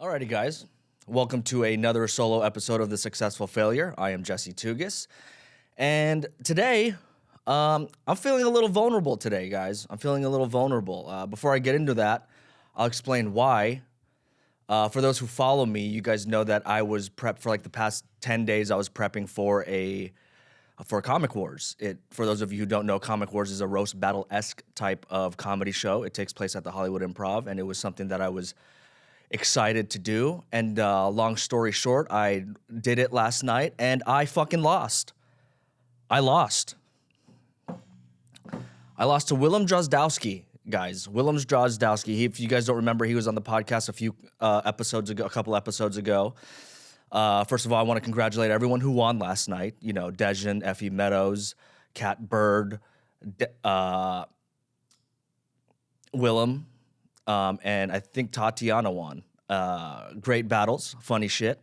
Alrighty, guys. Welcome to another solo episode of The Successful Failure. I am Jesse Tugas. And today, I'm feeling a little vulnerable today, guys. I'm feeling a little vulnerable. Before I get into that, I'll explain why. For those who follow me, you guys know that I was prepped for like the past 10 days. I was prepping for Comic Wars. For those of you who don't know, Comic Wars is a roast battle-esque type of comedy show. It takes place at the Hollywood Improv, and it was something that I was excited to do. And long story short, I did it last night, and I fucking lost. I lost to Willem Drozdowski, guys. Willem Drozdowski. If you guys don't remember, he was on the podcast a couple episodes ago. First of all, I want to congratulate everyone who won last night. You know, Dejan, Effie Meadows, Cat Bird, Willem, and I think Tatiana won. Great battles, funny shit.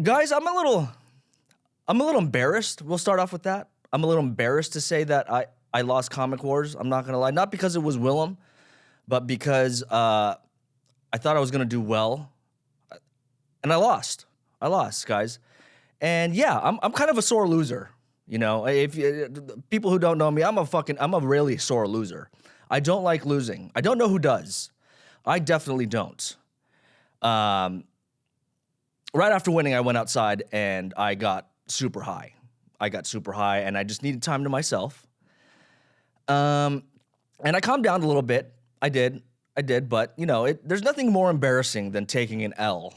Guys, I'm a little embarrassed. We'll start off with that. I'm a little embarrassed to say that I lost Comic Wars. I'm not gonna lie. Not because it was Willem, but because I thought I was gonna do well, and I lost. I lost, guys. And yeah, I'm kind of a sore loser. You know, if people who don't know me, I'm a really sore loser. I don't like losing. I don't know who does. I definitely don't. Right after winning, I went outside and I got super high. And I just needed time to myself. And I calmed down a little bit. I did, but you know, there's nothing more embarrassing than taking an L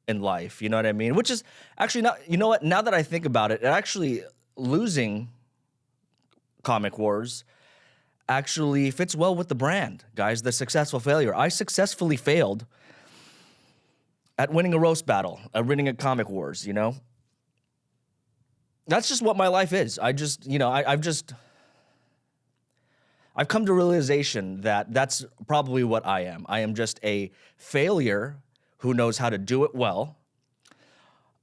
in life, you know what I mean? Which is actually not, you know what, now that I think about it, actually losing Comic Wars actually fits well with the brand, guys, The Successful Failure. I successfully failed at winning a roast battle, at winning a Comic Wars, you know? That's just what my life is. I've come to realization that that's probably what I am. I am just a failure who knows how to do it well.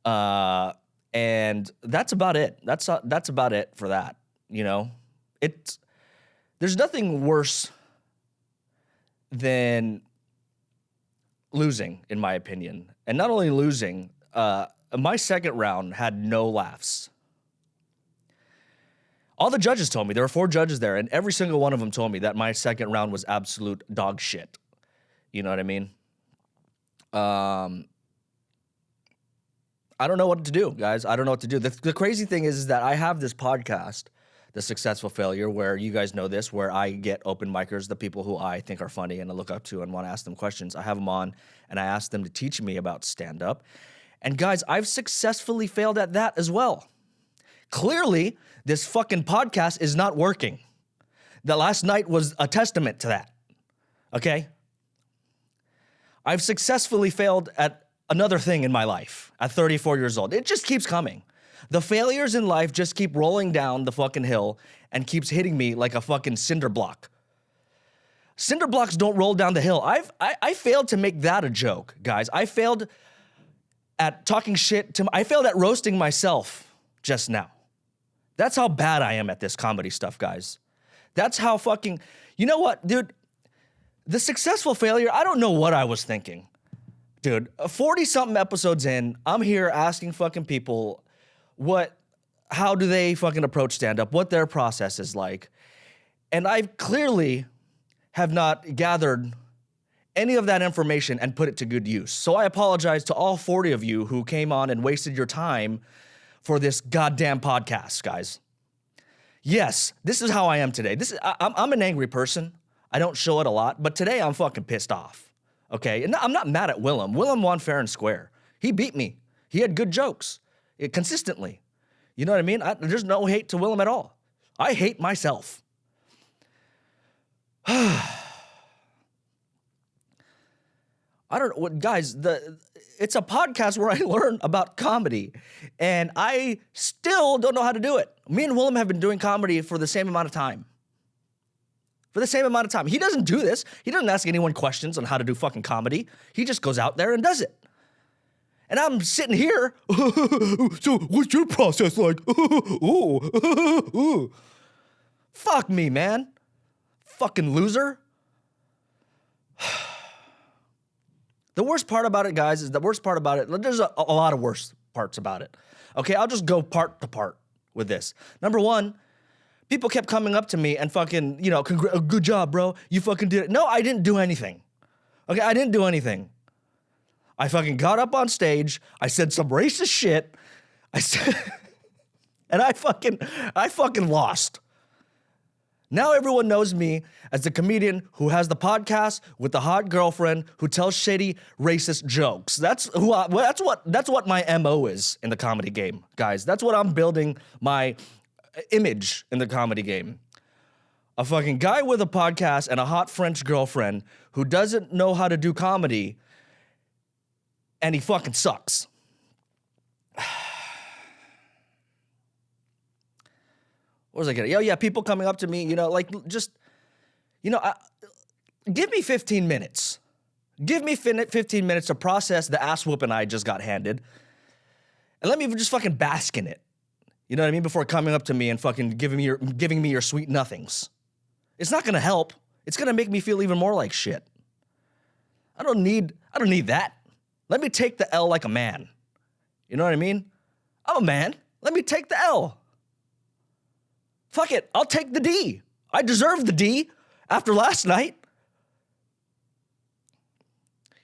And that's about it. That's about it for that, you know? There's nothing worse than losing, in my opinion. And not only losing, my second round had no laughs. All the judges told me, there were 4 judges there, and every single one of them told me that my second round was absolute dog shit. You know what I mean? I don't know what to do, guys. I don't know what to do. The crazy thing is that I have this podcast, The Successful Failure, where you guys know this, where I get open micers, the people who I think are funny and I look up to and want to ask them questions. I have them on, and I ask them to teach me about stand-up. And guys, I've successfully failed at that as well. Clearly, this fucking podcast is not working. The last night was a testament to that, okay? I've successfully failed at another thing in my life at 34 years old. It just keeps coming. The failures in life just keep rolling down the fucking hill and keeps hitting me like a fucking cinder block. Cinder blocks don't roll down the hill. I failed to make that a joke, guys. I failed at talking shit I failed at roasting myself just now. That's how bad I am at this comedy stuff, guys. That's how fucking, you know what, dude? The Successful Failure, I don't know what I was thinking. Dude, 40-something episodes in, I'm here asking fucking people how do they fucking approach stand-up, what their process is like. And I clearly have not gathered any of that information and put it to good use. So I apologize to all 40 of you who came on and wasted your time for this goddamn podcast, guys. Yes, this is how I am today. I'm an angry person. I don't show it a lot, but today I'm fucking pissed off, okay? And I'm not mad at Willem. Willem won fair and square. He beat me. He had good jokes consistently. You know what I mean? There's no hate to Willem at all. I hate myself. I don't know what, guys, it's a podcast where I learn about comedy, and I still don't know how to do it. Me and Willem have been doing comedy for the same amount of time. He doesn't do this. He doesn't ask anyone questions on how to do fucking comedy. He just goes out there and does it. And I'm sitting here, so what's your process like? Fuck me, man. Fucking loser. The worst part about it, guys, is the worst part about it. There's a lot of worse parts about it. Okay, I'll just go part to part with this. Number one, people kept coming up to me and fucking, good job, bro. You fucking did it. No, I didn't do anything. Okay, I didn't do anything. I fucking got up on stage. I said some racist shit. And I fucking lost. Now everyone knows me as the comedian who has the podcast with the hot girlfriend who tells shady racist jokes. That's what my MO is in the comedy game, guys. That's what I'm building my image in the comedy game. A fucking guy with a podcast and a hot French girlfriend who doesn't know how to do comedy, and he fucking sucks. What was I getting? Oh, yeah, people coming up to me, give me 15 minutes. Give me 15 minutes to process the ass whooping I just got handed. And let me just fucking bask in it. You know what I mean? Before coming up to me and fucking giving me your sweet nothings. It's not gonna help. It's gonna make me feel even more like shit. I don't need that. Let me take the L like a man. You know what I mean? I'm a man. Let me take the L. Fuck it, I'll take the D. I deserve the D after last night.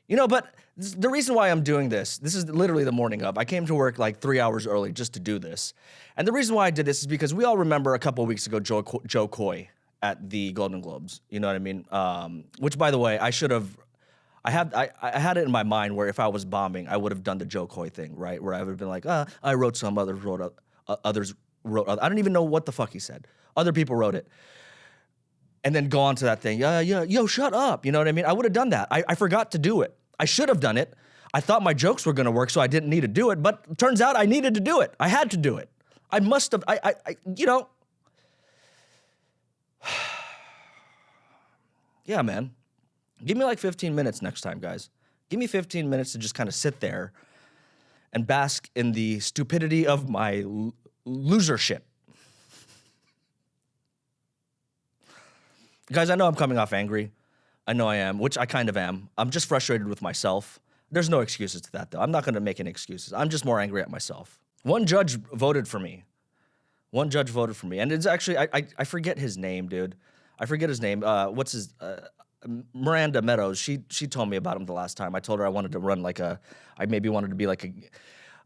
But the reason why I'm doing this is literally the morning of. I came to work like 3 hours early just to do this. And the reason why I did this is because we all remember a couple of weeks ago Joe Coy at the Golden Globes. You know what I mean? Which, by the way, I had it in my mind where if I was bombing, I would have done the Joe Coy thing, right? Where I would have been like, I wrote some, others wrote I don't even know what the fuck he said. Other people wrote it. And then go on to that thing. Yo, shut up. You know what I mean? I would have done that. I forgot to do it. I should have done it. I thought my jokes were going to work, so I didn't need to do it. But it turns out I needed to do it. I had to do it. I must have, Yeah, man. Give me like 15 minutes next time, guys. Give me 15 minutes to just kind of sit there and bask in the stupidity of my losership. Guys, I know I'm coming off angry. I know I am, which I kind of am. I'm just frustrated with myself. There's no excuses to that, though. I'm not going to make any excuses. I'm just more angry at myself. One judge voted for me. And it's actually, I forget his name, dude. I forget his name. Miranda Meadows. She told me about him the last time. I told her I wanted to run I maybe wanted to be like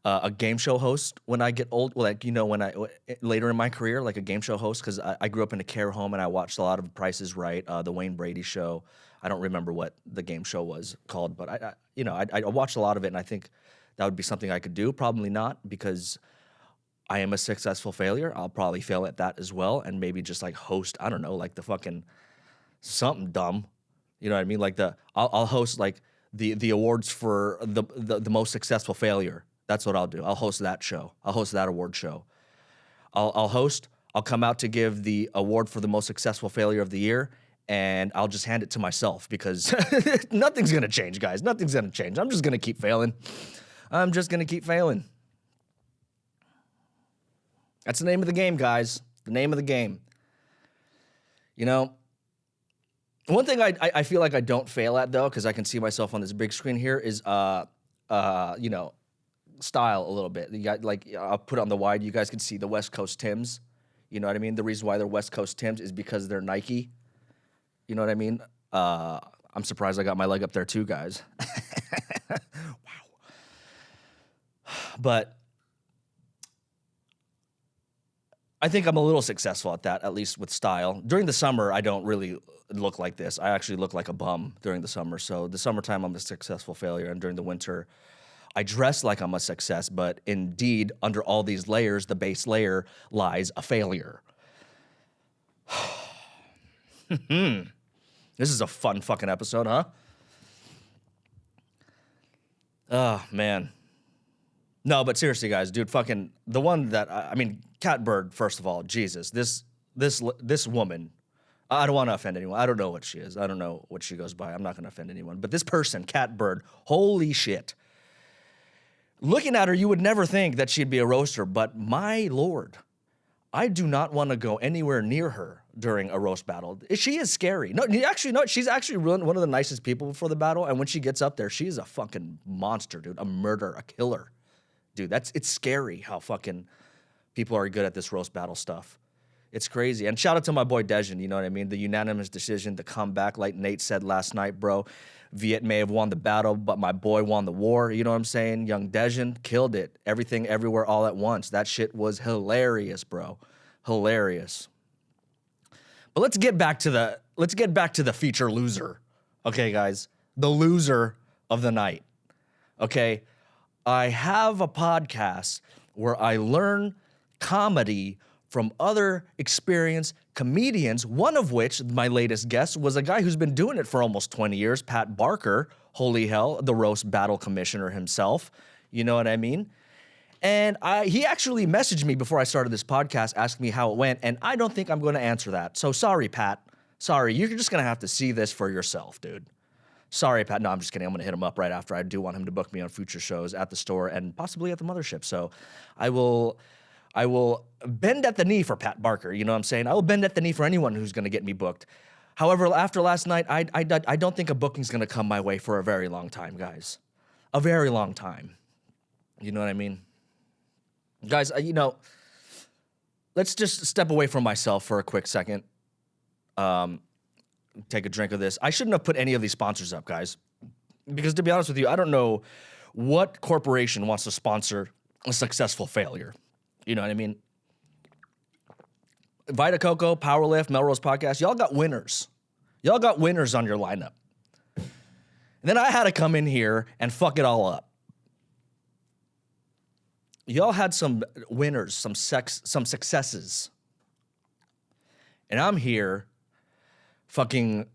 a game show host when I get old, later in my career, like a game show host, because I grew up in a care home and I watched a lot of Price is Right, the Wayne Brady show. I don't remember what the game show was called, but I watched a lot of it, and I think that would be something I could do. Probably not, because I am a successful failure. I'll probably fail at that as well, and maybe just like host, I don't know, like the fucking something dumb. You know what I mean? Like I'll host like the awards for the most successful failure. That's what I'll do. I'll host that show. I'll host that award show. I'll come out to give the award for the most successful failure of the year, and I'll just hand it to myself because nothing's going to change, guys. Nothing's going to change. I'm just going to keep failing. That's the name of the game, guys. The name of the game. One thing I feel like I don't fail at, though, because I can see myself on this big screen here, is style a little bit. You got, I'll put it on the wide. You guys can see the West Coast Tims. You know what I mean? The reason why they're West Coast Tims is because they're Nike. You know what I mean? I'm surprised I got my leg up there too, guys. Wow. But I think I'm a little successful at that, at least with style. During the summer, I don't really look like this. I actually look like a bum during the summer. So the summertime, I'm a successful failure. And during the winter, I dress like I'm a success. But indeed, under all these layers, the base layer lies a failure. This is a fun fucking episode, huh? Oh, man. No, but seriously, guys, dude, fucking the one that Catbird. First of all, Jesus, this woman. I don't want to offend anyone. I don't know what she is. I don't know what she goes by. I'm not going to offend anyone. But this person, Catbird, holy shit. Looking at her, you would never think that she'd be a roaster. But my lord, I do not want to go anywhere near her during a roast battle. She is scary. No, actually, no, she's actually one of the nicest people before the battle. And when she gets up there, she's a fucking monster, dude. A murderer, a killer. Dude, it's scary how fucking people are good at this roast battle stuff. It's crazy. And shout out to my boy Dejan, you know what I mean? The unanimous decision to come back, like Nate said last night, bro. Viet may have won the battle, but my boy won the war. You know what I'm saying? Young Dejan killed it. Everything, everywhere, all at once. That shit was hilarious, bro. Hilarious. But let's get back to the feature loser. Okay, guys. The loser of the night. Okay. I have a podcast where I learn comedy from other experienced comedians, one of which, my latest guest, was a guy who's been doing it for almost 20 years, Pat Barker. Holy hell, the roast battle commissioner himself. You know what I mean? And he actually messaged me before I started this podcast, asking me how it went, and I don't think I'm going to answer that. So sorry, Pat. Sorry, you're just going to have to see this for yourself, dude. Sorry, Pat. No, I'm just kidding. I'm going to hit him up right after. I do want him to book me on future shows at the store and possibly at the mothership. So I will bend at the knee for Pat Barker. You know what I'm saying? I will bend at the knee for anyone who's going to get me booked. However, after last night, I don't think a booking's going to come my way for a very long time, guys. A very long time. You know what I mean? Guys, let's just step away from myself for a quick second. Take a drink of this. I shouldn't have put any of these sponsors up, guys. Because to be honest with you, I don't know what corporation wants to sponsor a successful failure. You know what I mean? Vita Coco, Powerlift, Melrose Podcast, y'all got winners. Y'all got winners on your lineup. And then I had to come in here and fuck it all up. Y'all had some winners, some successes. And I'm here fucking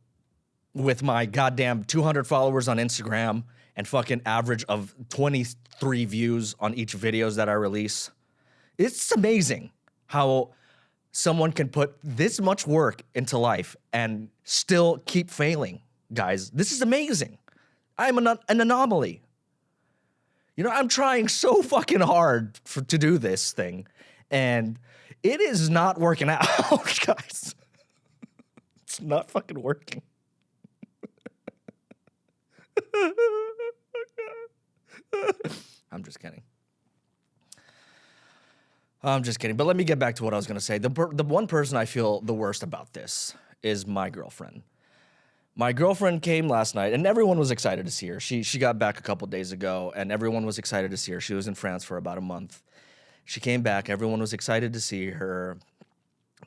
with my goddamn 200 followers on Instagram and fucking average of 23 views on each videos that I release. It's amazing how someone can put this much work into life and still keep failing, guys. This is amazing. I'm an anomaly. You know, I'm trying so fucking hard to do this thing, and it is not working out, guys. It's not fucking working. I'm just kidding. I'm just kidding. But let me get back to what I was going to say. The one person I feel the worst about this is my girlfriend. My girlfriend came last night, and everyone was excited to see her. She got back a couple days ago, and everyone was excited to see her. She was in France for about a month. She came back. Everyone was excited to see her,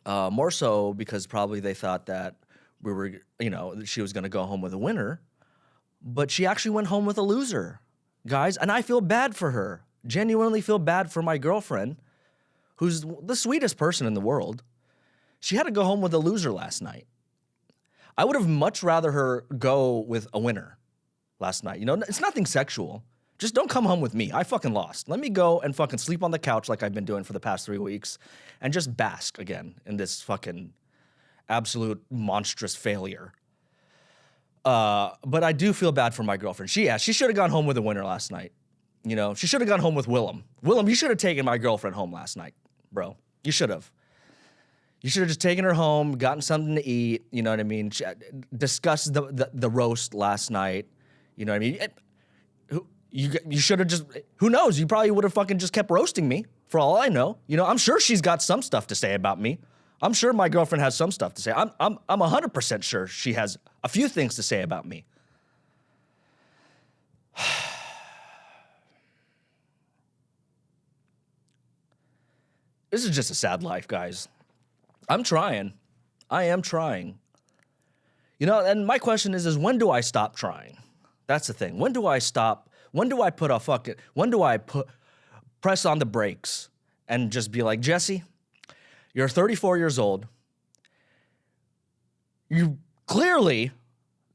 more so because probably they thought that she was going to go home with a winner. But she actually went home with a loser, guys. And I feel bad for her. Genuinely feel bad for my girlfriend, who's the sweetest person in the world. She had to go home with a loser last night. I would have much rather her go with a winner last night. You know, it's nothing sexual. Just don't come home with me. I fucking lost. Let me go and fucking sleep on the couch like I've been doing for the past 3 weeks and just bask again in this fucking absolute monstrous failure. But I do feel bad for my girlfriend. She should have gone home with a winner last night. You know, she should have gone home with Willem. Willem, you should have taken my girlfriend home last night, bro. You should have. You should have just taken her home, gotten something to eat, you know what I mean? Discussed the roast last night, you know what I mean? You should have just, who knows? You probably would have fucking just kept roasting me, for all I know. You know, I'm sure she's got some stuff to say about me. I'm sure my girlfriend has some stuff to say. I'm 100% sure she has a few things to say about me. This is just a sad life, guys. I'm trying. I am trying. You know, and my question is when do I stop trying? That's the thing. When do I stop? When do I press on the brakes and just be like, Jesse, you're 34 years old. You clearly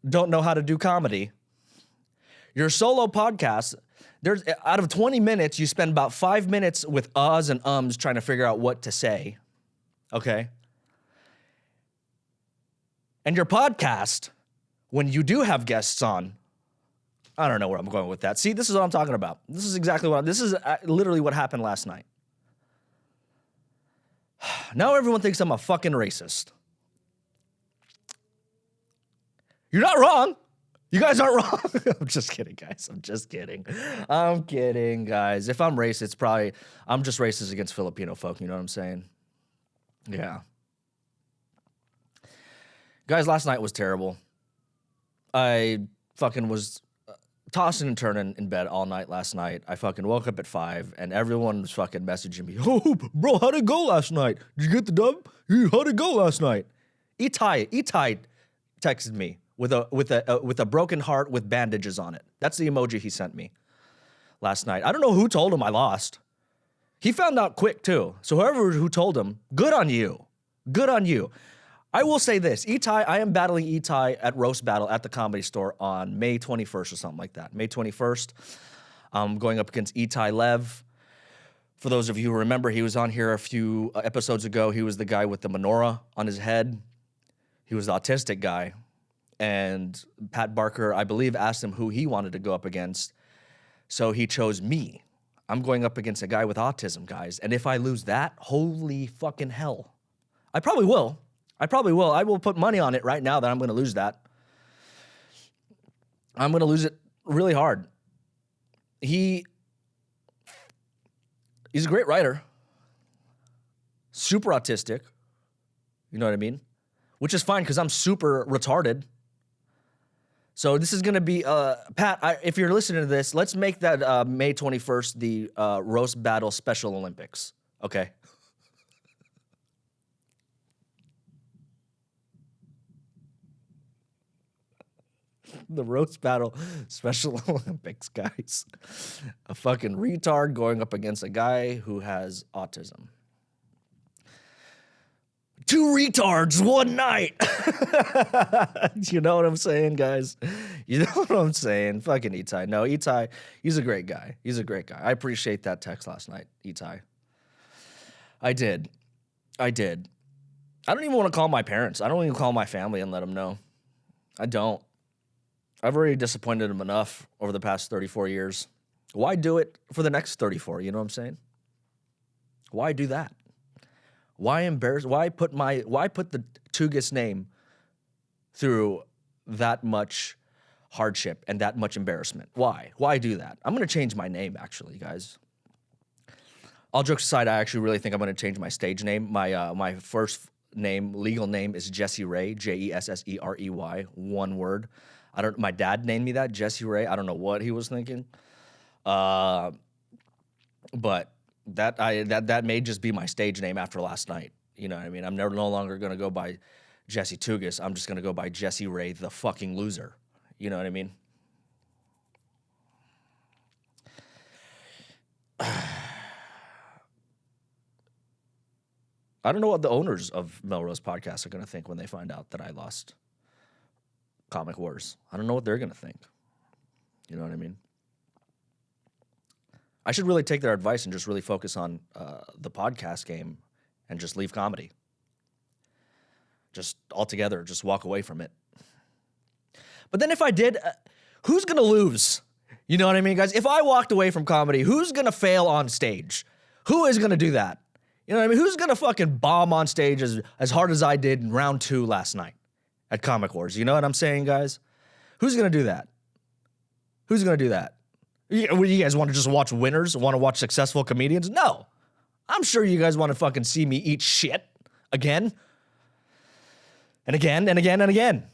don't know how to do comedy. Your solo podcast, out of 20 minutes, you spend about 5 minutes with uhs and ums trying to figure out what to say. Okay? And your podcast, when you do have guests on, I don't know where I'm going with that. See, this is what I'm talking about. This is literally what happened last night. Now everyone thinks I'm a fucking racist. You're not wrong. You guys aren't wrong. I'm just kidding, guys. I'm just kidding. I'm kidding, guys. If I'm racist, I'm just racist against Filipino folk. You know what I'm saying? Yeah. Guys, last night was terrible. I fucking was tossing and turning in bed all night last night. I fucking woke up at 5 and everyone was fucking messaging me. Oh, bro, how'd it go last night? Did you get the dub? How'd it go last night? Itai texted me with a broken heart with bandages on it. That's the emoji he sent me last night. I don't know who told him I lost. He found out quick too. So who told him, good on you. Good on you. I will say this, I am battling Itai at Roast Battle at the Comedy Store on May 21st or something like that. May 21st, I'm going up against Itai Lev. For those of you who remember, he was on here a few episodes ago. He was the guy with the menorah on his head. He was the autistic guy. And Pat Barker, I believe, asked him who he wanted to go up against. So he chose me. I'm going up against a guy with autism, guys. And if I lose that, holy fucking hell. I probably will. I will put money on it right now that I'm going to lose that. I'm going to lose it really hard. He's a great writer. Super autistic. You know what I mean? Which is fine because I'm super retarded. So this is going to be, Pat, if you're listening to this, let's make that May 21st the Roast Battle Special Olympics. Okay? The Roast Battle Special Olympics, guys. A fucking retard going up against a guy who has autism. 2 retards, one night. You know what I'm saying, guys? You know what I'm saying? Fucking Itai. No, Itai, he's a great guy. He's a great guy. I appreciate that text last night, Itai. I did. I don't even want to call my parents. I don't even call my family and let them know. I don't. I've already disappointed them enough over the past 34 years. Why do it for the next 34? You know what I'm saying? Why do that? Why embarrass? Why put the Tugas name through that much hardship and that much embarrassment? Why? Why do that? I'm going to change my name, actually, guys. All jokes aside, I actually really think I'm going to change my stage name. My first name, legal name, is Jesse Ray, Jesserey, one word. My dad named me that, Jesse Ray. I don't know what he was thinking. But that may just be my stage name after last night. You know what I mean? I'm no longer going to go by Jesse Tugas. I'm just going to go by Jesse Ray, the fucking loser. You know what I mean? I don't know what the owners of Melrose Podcast are going to think when they find out that I lost Comic Wars. I don't know what they're going to think. You know what I mean? I should really take their advice and just really focus on the podcast game and just leave comedy. Just altogether, just walk away from it. But then if I did, who's going to lose? You know what I mean, guys? If I walked away from comedy, who's going to fail on stage? Who is going to do that? You know what I mean? Who's going to fucking bomb on stage as hard as I did in round 2 last night at Comic Wars? You know what I'm saying, guys? Who's going to do that? Who's going to do that? You guys want to just watch winners? Want to watch successful comedians? No. I'm sure you guys want to fucking see me eat shit again and again and again and again.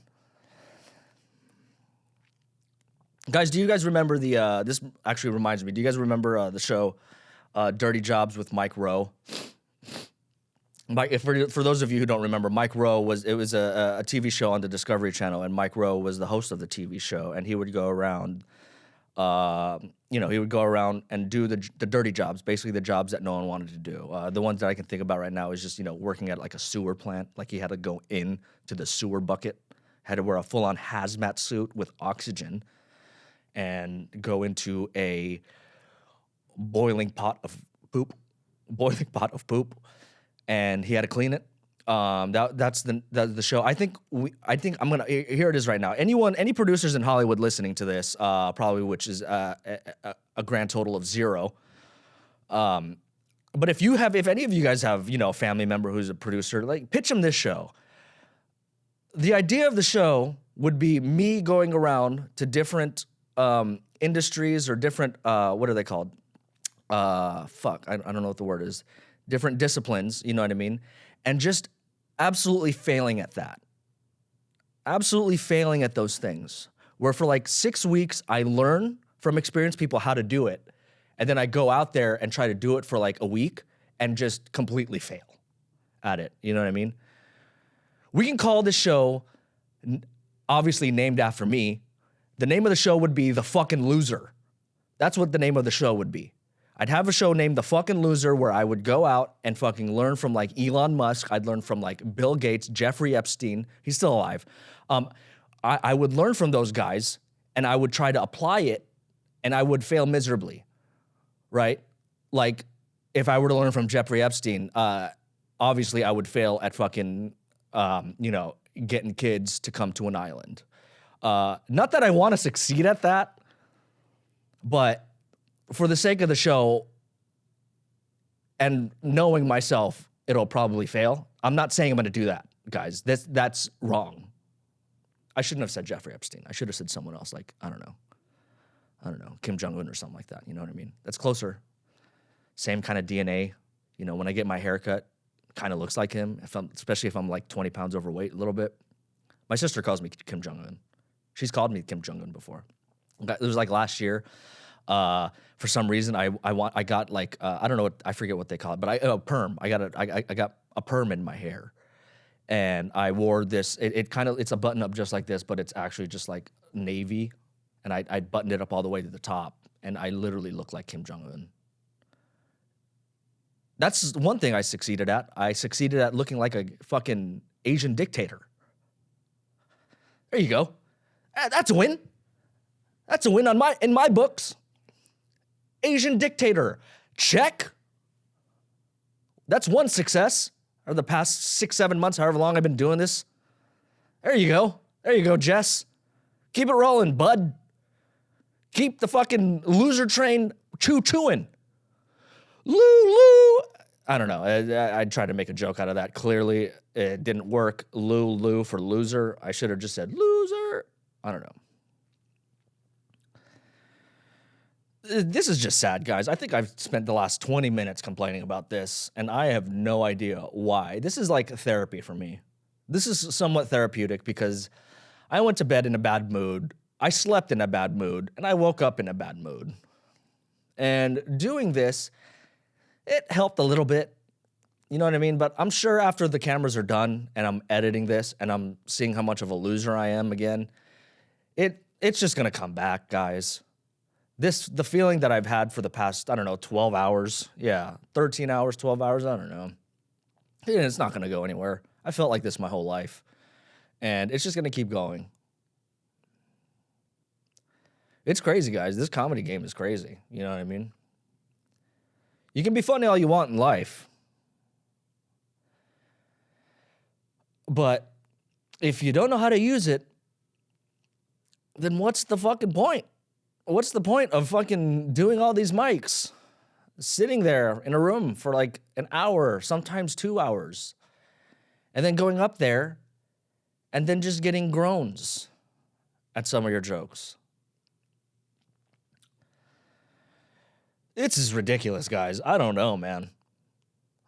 Guys, do you guys remember this actually reminds me, do you guys remember the show Dirty Jobs with Mike Rowe? For those of you who don't remember, Mike Rowe was a TV show on the Discovery Channel, and Mike Rowe was the host of the TV show, and he would go around, and do the dirty jobs, basically the jobs that no one wanted to do. The ones that I can think about right now is just, working at like a sewer plant, like he had to go in to the sewer bucket, had to wear a full-on hazmat suit with oxygen, and go into a boiling pot of poop, and he had to clean it. That's the show. I think I'm gonna. Here it is right now. Any producers in Hollywood listening to this, probably, which is a grand total of 0. But if any of you guys have a family member who's a producer, like pitch them this show. the idea of the show would be me going around to different industries or different, what are they called? I don't know what the word is. Different disciplines, you know what I mean? And just absolutely failing at that. Absolutely failing at those things. Where for like 6 weeks, I learn from experienced people how to do it. And then I go out there and try to do it for like a week and just completely fail at it. You know what I mean? We can call this show, obviously named after me. The name of the show would be The Fucking Loser. That's what the name of the show would be. I'd have a show named The Fucking Loser where I would go out and fucking learn from like Elon Musk. I'd learn from like Bill Gates, Jeffrey Epstein. He's still alive. I would learn from those guys and I would try to apply it and I would fail miserably, right? Like if I were to learn from Jeffrey Epstein, obviously I would fail at fucking, getting kids to come to an island. Not that I want to succeed at that, but for the sake of the show and knowing myself, it'll probably fail. I'm not saying I'm going to do that, guys. That's wrong. I shouldn't have said Jeffrey Epstein. I should have said someone else, like, I don't know, Kim Jong-un or something like that. You know what I mean? That's closer. Same kind of DNA. You know, when I get my haircut, kind of looks like him, especially if I'm like 20 pounds overweight a little bit. My sister calls me Kim Jong-un. She's called me Kim Jong-un before. It was like last year. For some reason, I got like I don't know I forget what they call it, but a perm. I got a perm in my hair, and I wore this. It's a button up just like this, but it's actually just like navy, and I buttoned it up all the way to the top, and I literally look like Kim Jong-un. That's one thing I succeeded at. I succeeded at looking like a fucking Asian dictator. There you go. That's a win. That's a win in my books. Asian dictator. Check. That's one success over the past 6-7 months, however long I've been doing this. There you go. There you go, Jess. Keep it rolling, bud. Keep the fucking loser train choo-chooing. Lou. I don't know. I tried to make a joke out of that. Clearly, it didn't work. Lou for loser. I should have just said loser. I don't know. This is just sad, guys. I think I've spent the last 20 minutes complaining about this, and I have no idea why. This is like therapy for me. This is somewhat therapeutic because I went to bed in a bad mood, I slept in a bad mood, and I woke up in a bad mood. And doing this, it helped a little bit. You know what I mean? But I'm sure after the cameras are done and I'm editing this and I'm seeing how much of a loser I am again, it's just going to come back, guys. The feeling that I've had for the past, 12 hours. Yeah, 13 hours, 12 hours, I don't know. It's not going to go anywhere. I felt like this my whole life. And it's just going to keep going. It's crazy, guys. This comedy game is crazy. You know what I mean? You can be funny all you want in life. But if you don't know how to use it, then what's the fucking point? What's the point of fucking doing all these mics? Sitting there in a room for like an hour, sometimes 2 hours, and then going up there and then just getting groans at some of your jokes. It's just ridiculous, guys. I don't know, man.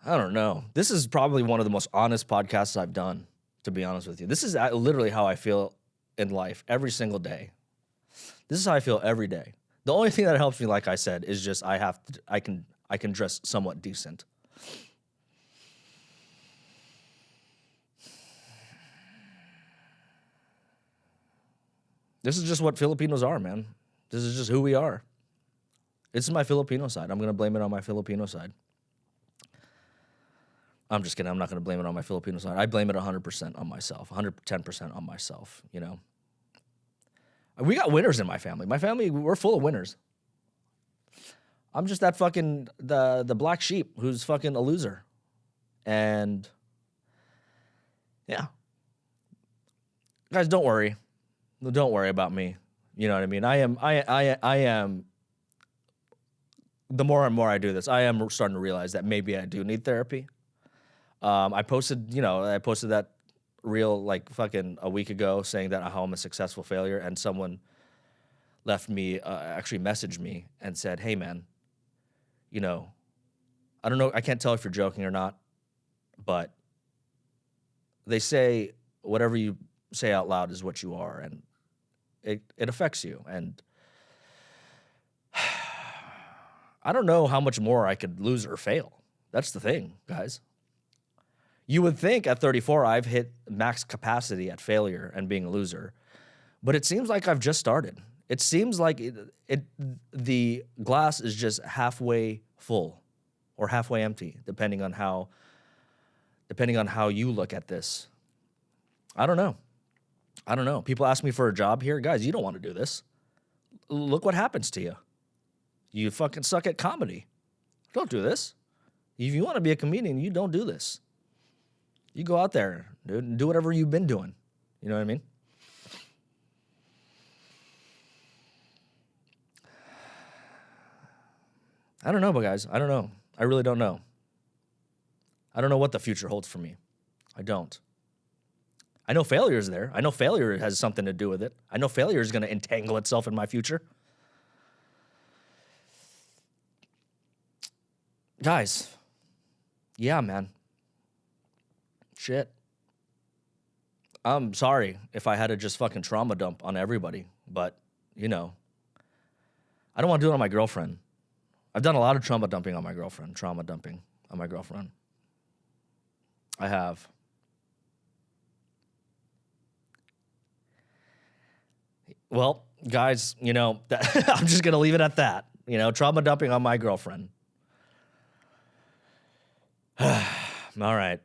I don't know. This is probably one of the most honest podcasts I've done, to be honest with you. This is literally how I feel in life every single day. This is how I feel every day. The only thing that helps me, like I said, is just I can dress somewhat decent. This is just what Filipinos are, man. This is just who we are. This is my Filipino side. I'm going to blame it on my Filipino side. I'm just kidding. I'm not going to blame it on my Filipino side. I blame it 100% on myself, 110% on myself, you know. We got winners in my family. My family, we're full of winners. I'm just that fucking, the black sheep who's fucking a loser. And, yeah. Guys, don't worry. Don't worry about me. You know what I mean? I am, the more and more I do this, I am starting to realize that maybe I do need therapy. I posted that reel like fucking a week ago saying that how I'm a successful failure, and someone left me, actually messaged me and said, "Hey man, you know, I don't know, I can't tell if you're joking or not, but they say whatever you say out loud is what you are, and it affects you." And I don't know how much more I could lose or fail. That's the thing, guys. You would think at 34 I've hit max capacity at failure and being a loser, but it seems like I've just started. It seems like the glass is just halfway full or halfway empty, depending on how you look at this. I don't know. People ask me for a job here. Guys, you don't want to do this. Look what happens to you. You fucking suck at comedy. Don't do this. If you want to be a comedian, you don't do this. You go out there, dude, and do whatever you've been doing. You know what I mean? I don't know, but guys, I don't know. I really don't know. I don't know what the future holds for me. I don't. I know failure is there. I know failure has something to do with it. I know failure is going to entangle itself in my future. Guys, yeah, man. Shit. I'm sorry if I had to just fucking trauma dump on everybody, but, you know, I don't want to do it on my girlfriend. I've done a lot of trauma dumping on my girlfriend. I have. Well, guys, you know, I'm just going to leave it at that. You know, trauma dumping on my girlfriend. All right.